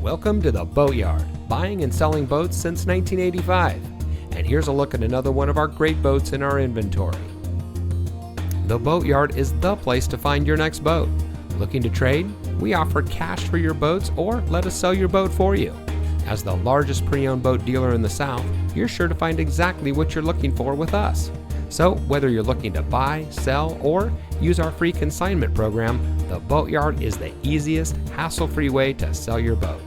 Welcome to the Boatyard, buying and selling boats since 1985. And here's a look at another one of our great boats in our inventory. The Boatyard is the place to find your next boat. Looking to trade? We offer cash for your boats or let us sell your boat for you. As the largest pre-owned boat dealer in the South, you're sure to find exactly what you're looking for with us. So whether you're looking to buy, sell, or use our free consignment program, the Boatyard is the easiest, hassle-free way to sell your boat.